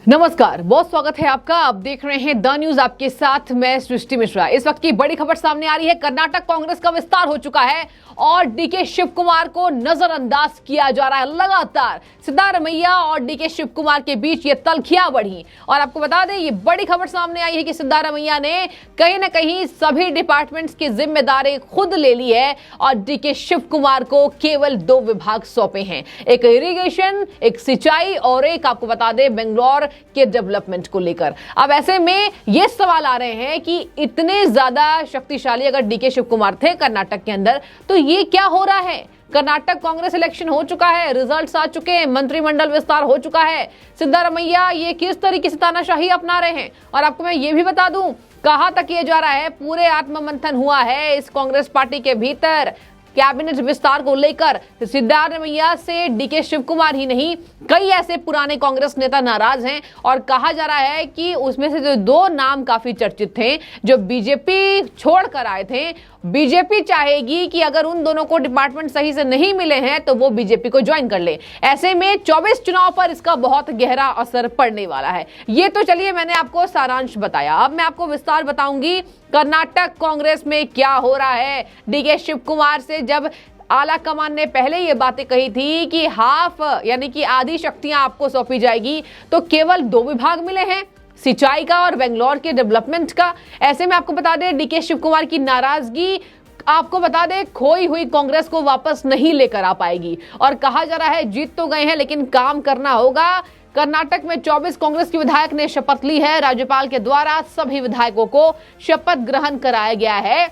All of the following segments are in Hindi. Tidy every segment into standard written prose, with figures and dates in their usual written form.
नमस्कार, बहुत स्वागत है आपका। आप देख रहे हैं द न्यूज, आपके साथ मैं सृष्टि मिश्रा। इस वक्त की बड़ी खबर सामने आ रही है। कर्नाटक कांग्रेस का विस्तार हो चुका है और डीके शिव कुमार को नजरअंदाज किया जा रहा है। लगातार सिद्धारमैया और डीके शिव कुमार के बीच ये तल्खियां बढ़ी और आपको बता दें, ये बड़ी खबर सामने आई है कि सिद्धारमैया ने कहीं ना कहीं सभी डिपार्टमेंट्स की जिम्मेदारी खुद ले ली है और डीके शिव कुमार को केवल 2 विभाग सौंपे हैं, एक इरिगेशन, एक सिंचाई और एक आपको बता दें बेंगलोर के डेवलपमेंट को लेकर। अब ऐसे में ये सवाल आ रहे हैं कि इतने ज्यादा शक्तिशाली अगर डीके शिव कुमार थे कर्नाटक के अंदर, तो ये क्या हो रहा है? कर्नाटक कांग्रेस इलेक्शन हो चुका है, रिजल्ट्स आ चुके हैं, मंत्रिमंडल विस्तार हो चुका है। सिद्धारमैया ये किस तरीके से तानाशाही अपना रहे हैं? और आपको मैं ये भी बता दूं, कहां तक ये जा रहा है, पूरे आत्ममंथन हुआ है इस कांग्रेस पार्टी के भीतर कैबिनेट विस्तार को लेकर। सिद्धारमैया से डीके शिव कुमार ही नहीं, कई ऐसे पुराने कांग्रेस नेता नाराज हैं और कहा जा रहा है कि उसमें से जो 2 नाम काफी चर्चित थे, जो बीजेपी छोड़कर आए थे, बीजेपी चाहेगी कि अगर उन दोनों को डिपार्टमेंट सही से नहीं मिले हैं तो वो बीजेपी को ज्वाइन कर ले। ऐसे में 24 चुनाव पर इसका बहुत गहरा असर पड़ने वाला है। ये तो चलिए मैंने आपको सारांश बताया, अब मैं आपको विस्तार बताऊंगी कर्नाटक कांग्रेस में क्या हो रहा है। डीके शिव कुमार से जब आला कमान ने पहले ये बातें कही थी कि हाफ यानी कि आधी शक्तियां आपको सौंपी जाएगी, तो केवल 2 विभाग मिले हैं, सिंचाई का और बेंगलोर के डेवलपमेंट का। ऐसे में आपको बता दें, डीके शिव कुमार की नाराजगी आपको बता दें खोई हुई कांग्रेस को वापस नहीं लेकर आ पाएगी और कहा जा रहा है जीत तो गए हैं लेकिन काम करना होगा। कर्नाटक में 24 कांग्रेस के विधायक ने शपथ ली है। राज्यपाल के द्वारा सभी विधायकों को शपथ ग्रहण कराया गया है।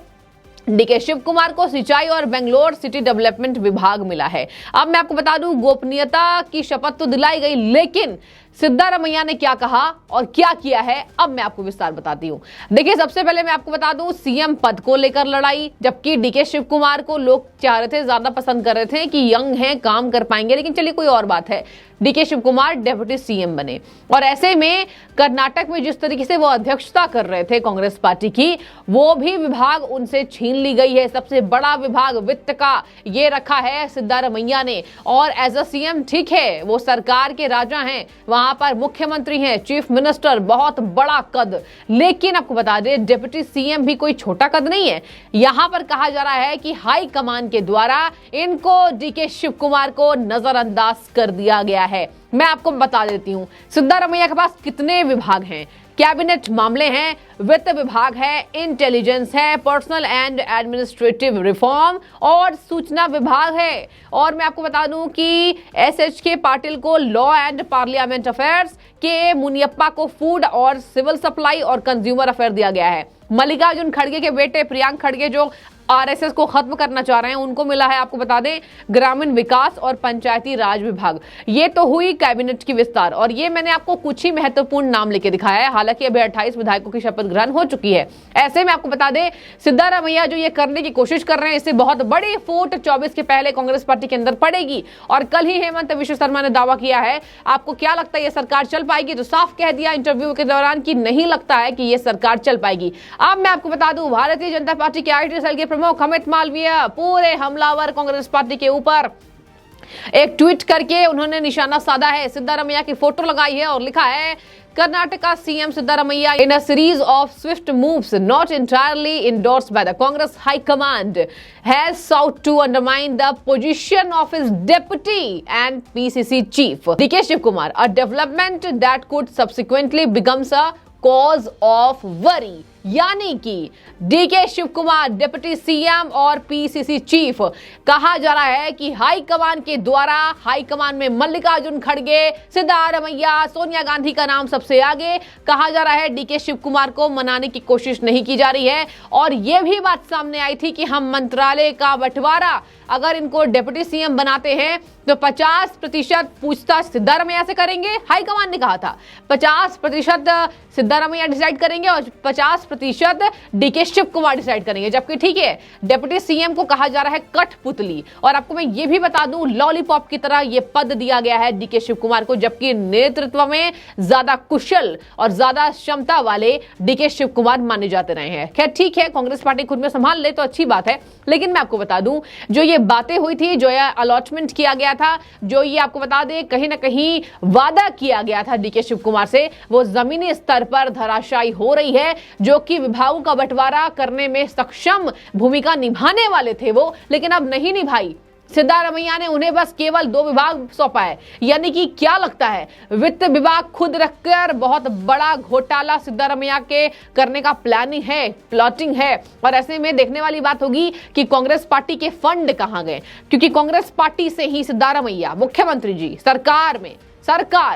डीके शिव कुमार को सिंचाई और बेंगलोर सिटी डेवलपमेंट विभाग मिला है। अब मैं आपको बता दूं, गोपनीयता की शपथ तो दिलाई गई, लेकिन सिद्धारमैया ने क्या कहा और क्या किया है, अब मैं आपको विस्तार बताती हूं। देखिए, सबसे पहले मैं आपको बता दूं, सीएम पद को लेकर लड़ाई, जबकि डीके शिव कुमार को लोग चाह रहे थे, ज्यादा पसंद कर रहे थे कि यंग हैं, काम कर पाएंगे, लेकिन चलिए कोई और बात है, D K Shivakumar deputy CM बने। और ऐसे में कर्नाटक में जिस तरीके से वो अध्यक्षता कर रहे थे कांग्रेस पार्टी की, वो भी विभाग उनसे छीन ली गई है। सबसे बड़ा विभाग वित्त का ये रखा है सिद्धारमैया ने। और एज अ सीएम ठीक है, वो सरकार के राजा हैं, वहां पर मुख्यमंत्री हैं, चीफ मिनिस्टर, बहुत बड़ा कद, लेकिन आपको बता दें डिप्टी सीएम भी कोई छोटा कद नहीं है। यहां पर कहा जा रहा है कि हाई कमान के द्वारा इनको डीके शिव कुमार को नजरअंदाज कर दिया गया है। मैं आपको बता देती हूं, सिद्धारमैया के पास कितने विभाग हैं। कैबिनेट मामले हैं, वित्त विभाग है, इंटेलिजेंस है, पर्सनल एंड एडमिनिस्ट्रेटिव रिफॉर्म और सूचना विभाग है। और मैं आपको बता दूं कि SH पाटिल को लॉ एंड पार्लियामेंट अफेयर्स, के मुनियप्पा को फूड और सिविल सप्लाई और कंज्यूमर अफेयर दिया गया है। मल्लिकार्जुन खड़गे के बेटे प्रियांक खड़गे जो RSS को खत्म करना चाह रहे हैं, उनको मिला है आपको बता दें ग्रामीण विकास और पंचायती राज विभाग। ये तो हुई कैबिनेट की विस्तार और ये मैंने आपको कुछ ही महत्वपूर्ण नाम लेके दिखाया है। हालांकि अभी 28 विधायकों की शपथ ग्रहण हो चुकी है। ऐसे में आपको बता दें, सिद्धारमैया जो ये करने की कोशिश कर रहे हैं, इससे बहुत बड़ी फूट 24 के पहले कांग्रेस पार्टी के अंदर पड़ेगी। और कल ही हेमंत विश्व शर्मा ने दावा किया है। आपको क्या लगता है ये सरकार चल पाएगी? तो साफ कह दिया इंटरव्यू के दौरान कि नहीं लगता है कि ये सरकार चल पाएगी। अब मैं आपको बता दूं, भारतीय जनता पार्टी के IT सेल के प्रमुख अमित मालवीय पूरे हमलावर कांग्रेस पार्टी के ऊपर एक ट्वीट करके उन्होंने निशाना साधा है। सिद्धारमैया की फोटो लगाई है और लिखा है, Karnataka CM Siddharamaiya, in a series of swift moves not entirely endorsed by the Congress High Command, has sought to undermine the position of his deputy and PCC chief, DK Shiv Kumar, a development that could subsequently become a cause of worry। यानी कि D K Shivakumar deputy CM और पीसीसी चीफ, कहा जा रहा है कि हाई कमान के द्वारा, हाई कमान में मल्लिकार्जुन खड़गे, सिद्धारमैया, सोनिया गांधी का नाम सबसे आगे, कहा जा रहा है डीके शिव कुमार को मनाने की कोशिश नहीं की जा रही है। और यह भी बात सामने आई थी कि हम मंत्रालय का बंटवारा अगर इनको डिप्टी सीएम बनाते हैं तो 50% पूछताछ सिद्धारमैया से करेंगे। हाईकमान ने कहा था 50% सिद्धारमैया डिसाइड करेंगे और 50% 50% डीके शिव कुमार डिसाइड करेंगे, जबकि ठीक है डिप्टी सीएम को कहा जा रहा है कठपुतली। और आपको मैं ये भी बता दूं लॉलीपॉप की तरह ये पद दिया गया है डीके शिव कुमार को, जबकि नेतृत्व में ज्यादा कुशल और ज्यादा क्षमता वाले डीके शिव कुमार माने जाते रहे हैं। खैर ठीक है, कांग्रेस पार्टी खुद में संभाल ले तो अच्छी बात है, लेकिन मैं आपको बता दूं जो ये बातें हुई थी, जो ये अलॉटमेंट किया गया था, जो ये आपको बता दें कहीं ना कहीं वादा किया गया था डीके शिव कुमार से, वो जमीनी स्तर पर धराशायी हो रही है। जो कि विभागों का बंटवारा करने में सक्षम भूमिका निभाने वाले थे वो, लेकिन अब नहीं निभाई। सिद्धारमैया ने उन्हें बस केवल 2 विभाग सौंपा है। यानी कि क्या लगता है वित्त विभाग खुद रखकर बहुत बड़ा घोटाला सिद्धारमैया के करने का प्लॉटिंग है। और ऐसे में देखने वाली बात होगी कि कांग्रेस पार्टी के फंड कहां गए, क्योंकि कांग्रेस पार्टी से ही सिद्धारमैया मुख्यमंत्री जी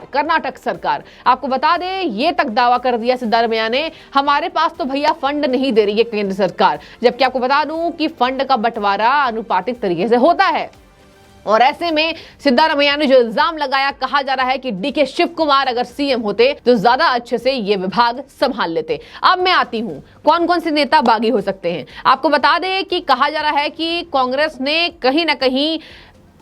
कर्नाटक सरकार आपको बता दें ये तक दावा कर दिया सिद्धारमैया ने, हमारे पास तो भैया फंड नहीं दे रही है केंद्र सरकार। जबकि आपको बता दूं कि फंड का बंटवारा अनुपातिक तरीके से होता है। और ऐसे में सिद्धारमैया ने जो इल्जाम लगाया, कहा जा रहा है कि डीके शिव कुमार अगर सीएम होते तो ज्यादा अच्छे से ये विभाग संभाल लेते। अब मैं आती हूं कौन कौन से नेता बागी हो सकते हैं। आपको बता दें कि कहा जा रहा है कि कांग्रेस ने कहीं ना कहीं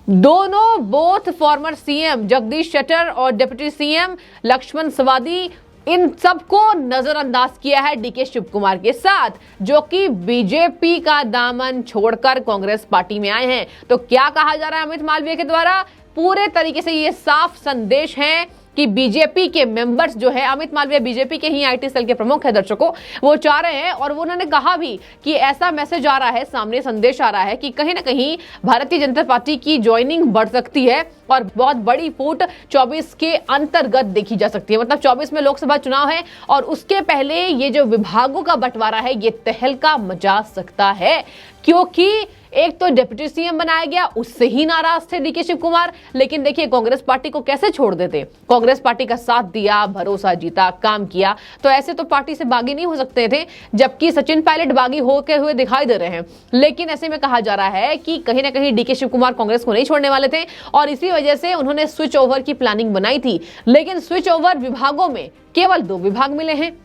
both farmer CM Jagdish Shettar और डिप्टी सीएम लक्ष्मण सवदी, इन सबको नजरअंदाज किया है डीके शिव कुमार के साथ, जो कि बीजेपी का दामन छोड़कर कांग्रेस पार्टी में आए हैं। तो क्या कहा जा रहा है अमित मालवीय के द्वारा, पूरे तरीके से ये साफ संदेश है कि बीजेपी के मेंबर्स जो है, अमित मालवीय बीजेपी के ही आईटी सेल के प्रमुख है दर्शकों, वो चाह रहे हैं और वो उन्होंने कहा भी कि ऐसा मैसेज आ रहा है, सामने संदेश आ रहा है कि कहीं ना कहीं भारतीय जनता पार्टी की ज्वाइनिंग बढ़ सकती है और बहुत बड़ी फूट 24 के अंतर्गत देखी जा सकती है। मतलब 24 में लोकसभा चुनाव है और उसके पहले ये जो विभागों का बंटवारा है ये तहलका मचा सकता है, क्योंकि एक तो डिप्टी सीएम बनाया गया, उससे ही नाराज थे डीके शिव कुमार। लेकिन देखिए कांग्रेस पार्टी को कैसे छोड़ देते, कांग्रेस पार्टी का साथ दिया, भरोसा जीता, काम किया, तो ऐसे तो पार्टी से बागी नहीं हो सकते थे। जबकि सचिन पायलट बागी होकर हुए दिखाई दे रहे हैं, लेकिन ऐसे में कहा जा रहा है कि कहीं ना कहीं डीके शिव कुमार कांग्रेस को नहीं छोड़ने वाले थे और इसी वजह से उन्होंने स्विच ओवर की प्लानिंग बनाई थी। लेकिन स्विच ओवर विभागों में केवल 2 विभाग मिले हैं,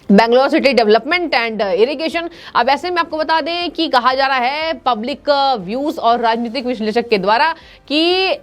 Bangalore city development and irrigation. अब ऐसे में आपको बता दें कि कहा जा रहा है पब्लिक व्यूज और राजनीतिक विश्लेषक के द्वारा कि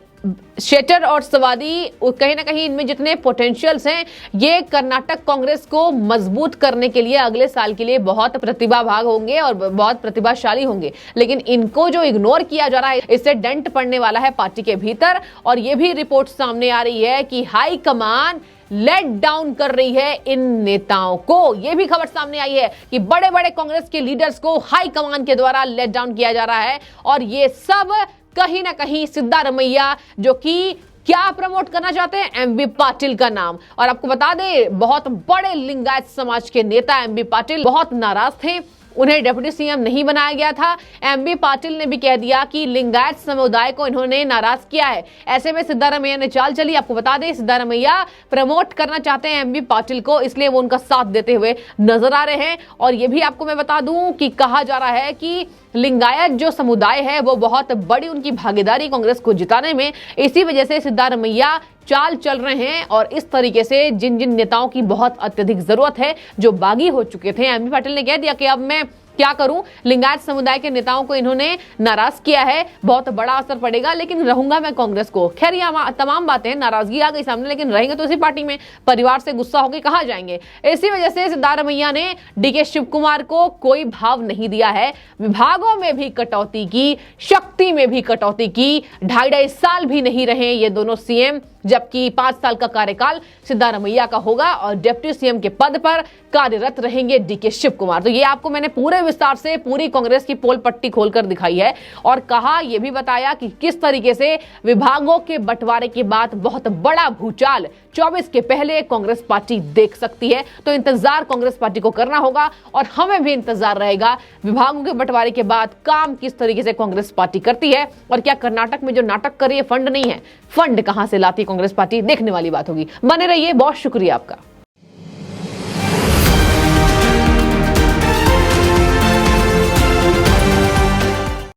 शेट्टर और सवादी कहीं ना कहीं इनमें जितने पोटेंशियल्स हैं ये कर्नाटक कांग्रेस को मजबूत करने के लिए अगले साल के लिए बहुत प्रतिभावान होंगे और बहुत प्रतिभाशाली होंगे। लेकिन इनको जो इग्नोर किया जा रहा है इससे डेंट पड़ने वाला है पार्टी के भीतर। और ये भी रिपोर्ट सामने आ रही है कि हाई कमान लेट डाउन कर रही है इन नेताओं को। यह भी खबर सामने आई है कि बड़े बड़े कांग्रेस के लीडर्स को हाई कमान के द्वारा लेट डाउन किया जा रहा है और ये सब कहीं ना कहीं सिद्धारमैया जो कि क्या प्रमोट करना चाहते हैं, एमबी पाटिल का नाम। और आपको बता दें बहुत बड़े लिंगायत समाज के नेता एमबी पाटिल बहुत नाराज थे, उन्हें डिप्टी सीएम नहीं बनाया गया था। एमबी पाटिल ने भी कह दिया कि लिंगायत समुदाय को इन्होंने नाराज किया है। ऐसे में सिद्धारमैया ने चाल चली। आपको बता दें सिद्धारमैया प्रमोट करना चाहते हैं एमबी पाटिल को, इसलिए वो उनका साथ देते हुए नजर आ रहे हैं। और ये भी आपको मैं बता दूं कि कहा जा रहा है कि लिंगायत जो समुदाय है वो बहुत बड़ी उनकी भागीदारी कांग्रेस को जिताने में, इसी वजह से सिद्धारमैया चाल चल रहे हैं। और इस तरीके से जिन जिन नेताओं की बहुत अत्यधिक जरूरत है, जो बागी हो चुके थे, एमबी पाटिल ने कह दिया कि अब मैं क्या करूं, लिंगायत समुदाय के नेताओं को इन्होंने नाराज किया है, बहुत बड़ा असर पड़ेगा, लेकिन रहूंगा मैं कांग्रेस को। खैर ये तमाम बातें, नाराजगी आ गई सामने, लेकिन रहेंगे तो इसी पार्टी में, परिवार से गुस्सा होकर कहां जाएंगे। इसी वजह से सिद्धारमैया ने डीके शिव कुमार को कोई भाव नहीं दिया है, विभागों में भी कटौती की, शक्ति में भी कटौती की। 2.5 साल भी नहीं रहे ये दोनों सीएम, जबकि 5 साल का कार्यकाल सिद्धारमैया का होगा और डिप्टी सीएम के पद पर कार्यरत रहेंगे डीके शिव कुमार। तो ये आपको मैंने पूरे विस्तार से पूरी कांग्रेस की पोल पट्टी खोलकर दिखाई है और कहा, यह भी बताया कि किस तरीके से विभागों के बंटवारे के बाद बहुत बड़ा भूचाल 24 के पहले कांग्रेस पार्टी देख सकती है। तो इंतजार कांग्रेस पार्टी को करना होगा और हमें भी इंतजार रहेगा विभागों के बंटवारे के बाद काम किस तरीके से कांग्रेस पार्टी करती है और क्या कर्नाटक में जो नाटक कर रही है फंड नहीं है, फंड कहां से लाती कांग्रेस पार्टी, देखने वाली बात होगी। बने रहिए, बहुत शुक्रिया आपका।